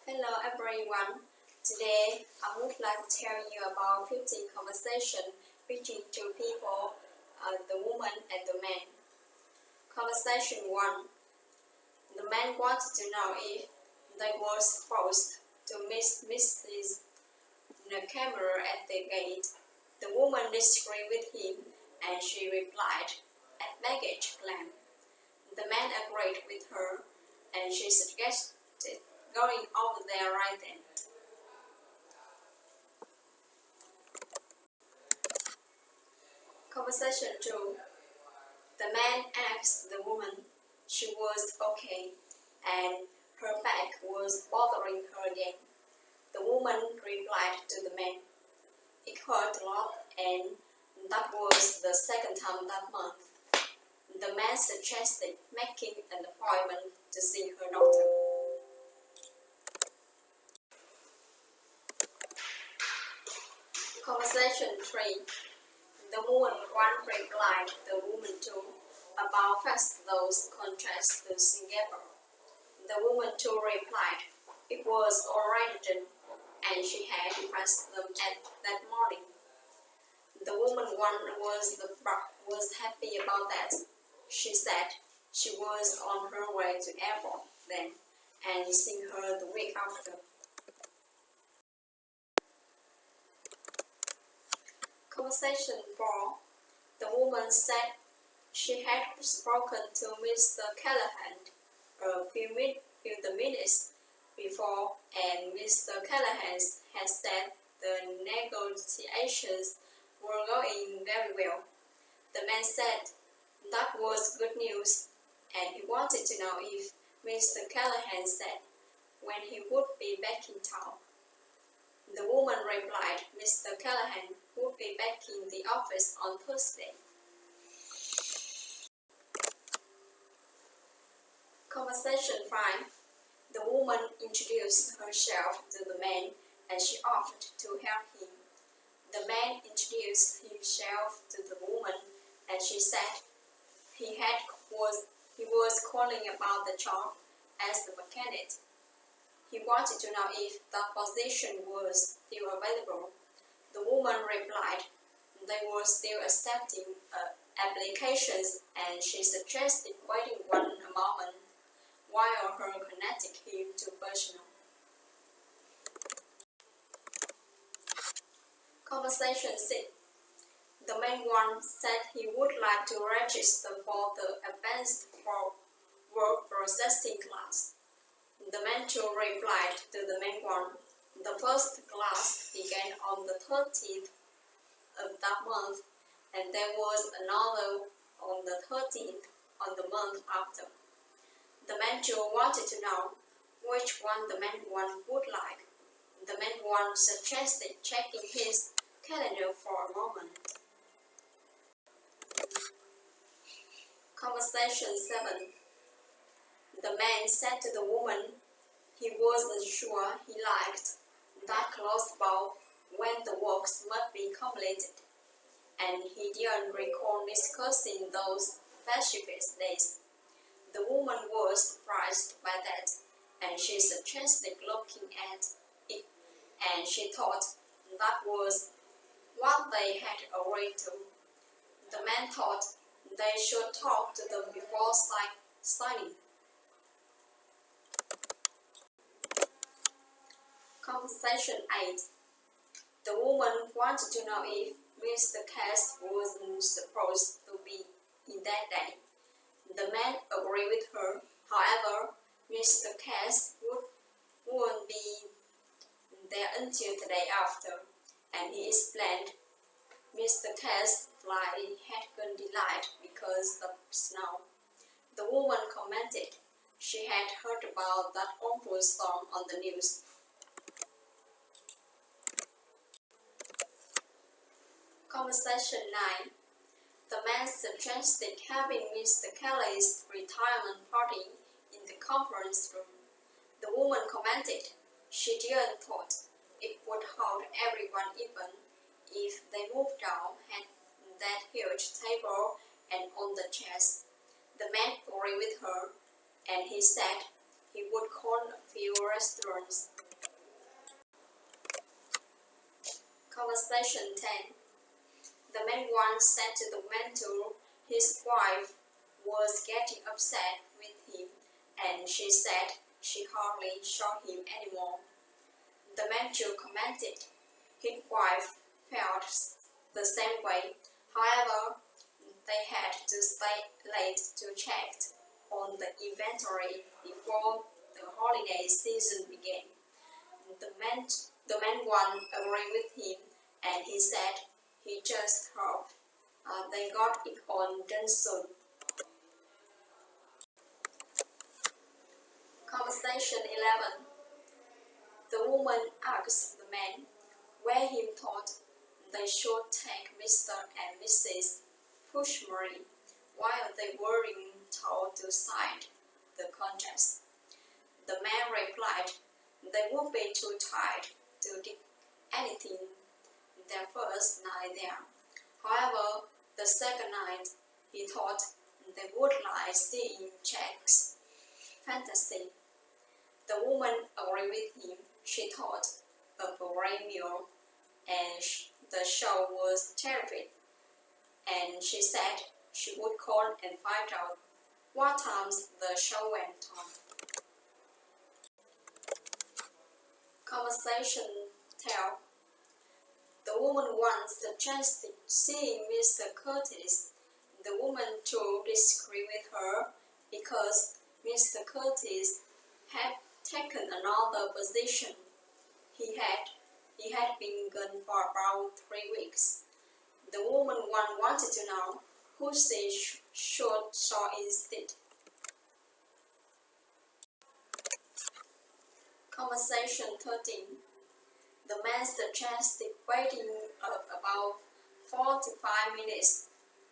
Hello everyone. Today I would like to tell you about 15 conversations between two people, the woman and the man. Conversation 1. The man wanted to know if they were supposed to miss Mrs. the camera at the gate. The woman disagreed with him and she replied, "At baggage claim." The man agreed with her and she suggested going over there right then. Conversation 2. The man asked the woman she was okay and her back was bothering her again. The woman replied to the man, "It hurt a lot and that was the second time that month." The man suggested making an appointment to see her doctor. Conversation 3. The woman 1 replied the woman 2 about fast those contracts to Singapore. The woman 2 replied it was already done and she had pressed them at that morning. The woman 1 was happy about that. She said she was on her way to airport then and seen her the week after. Conversation 4. The woman said she had spoken to Mr. Callahan a few minutes before and Mr. Callahan had said the negotiations were going very well. The man said that was good news and he wanted to know if Mr. Callahan said when he would be back in town. The woman replied Mr. Callahan would be back in the office on Thursday. Conversation 5. The woman introduced herself to the man and she offered to help him. The man introduced himself to the woman and she said he was calling about the job as the mechanic. He wanted to know if the position was still available. The woman replied they were still accepting applications and she suggested waiting one moment while her connected him to personnel. Conversation 6. The man 1 said he would like to register for the advanced word processing class. The man 2 replied to the man 1, the first class began on the 13th of that month and there was another on the 13th of the month after. The man 2 wanted to know which one the man 1 would like. The man 1 suggested checking his calendar for a moment. Conversation 7. The man said to the woman he wasn't sure he liked that close bow when the works must be completed, and he didn't recall discussing those pacifist days. The woman was surprised by that, and she suggested looking at it, and she thought that was what they had agreed to. The man thought they should talk to them before signing. Conversation 8. The woman wanted to know if Mr. Cass wasn't supposed to be in that day. The man agreed with her. However, Mr. Cass wouldn't be there until the day after, and he explained Mr. Cass' flight had gone delayed because of snow. The woman commented she had heard about that awful storm on the news. Conversation 9. The man suggested having Mr. Kelly's retirement party in the conference room. The woman commented she didn't thought it would hold everyone even if they moved down had that huge table and on the chairs. The man agreed with her and he said he would call a few new restaurants. Conversation 10. The man once said to the mentor his wife was getting upset with him, and she said she hardly saw him anymore. The mentor commented his wife felt the same way. However, they had to stay late to check on the inventory before the holiday season began. The man one agreed with him, and he said he just hoped they got it all done soon. Conversation 11. The woman asked the man where he thought they should take Mr. and Mrs. Pushmary while they were told to sign the contracts. The man replied they would be too tired to do anything their first night there. However, the second night he thought they would like seeing Jack's fantasy. The woman agreed with him. She thought of a great meal, and the show was terrific. And she said she would call and find out what times the show went on. Conversation 12. The woman once suggested seeing Mr. Curtis. The woman too disagreed with her because Mr. Curtis had taken another position. He had been gone for about 3 weeks. The woman wanted to know who she should saw instead. Conversation 13. The man suggested waiting about 45 minutes.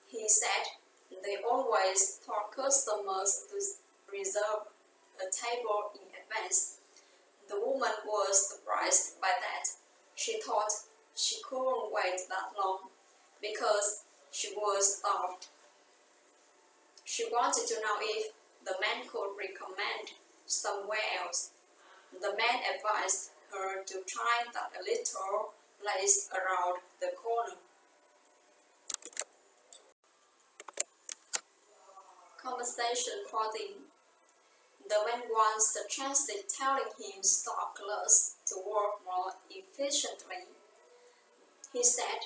He said they always told customers to reserve a table in advance. The woman was surprised by that. She thought she couldn't wait that long because she was starved. She wanted to know if the man could recommend somewhere else. The man advised her to try that a little place around the corner. Conversation 14. The man once suggested telling him stock clerks to work more efficiently. He said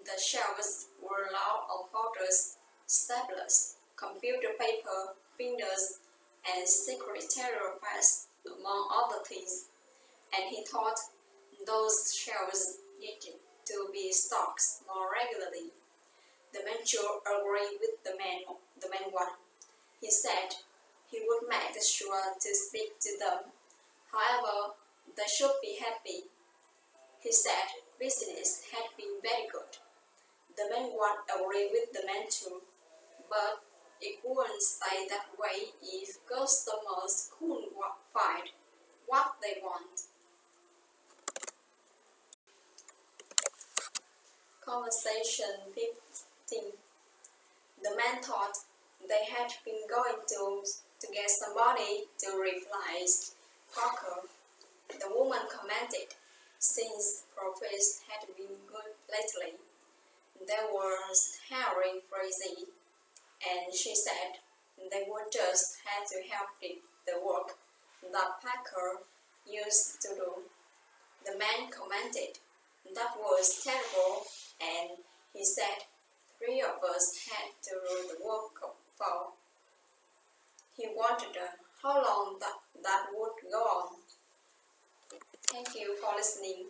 the shelves were loud of folders, staplers, computer paper, binders, and secretarial files, among other things, and he thought those shelves needed to be stocked more regularly. The mentor agreed with the man one. He said he would make sure to speak to them. However, they should be happy. He said business had been very good. The man one agreed with the mentor, but it wouldn't stay that way if customers couldn't find what they want. Conversation 15. The man thought they had been going to get somebody to replace Parker. The woman commented, since profits had been good lately, there was hiring crazy, and she said they would just have to help the work that Parker used to do. The man commented that was terrible, and he said 3 of us had to do the work for. He wondered how long that would go on. Thank you for listening.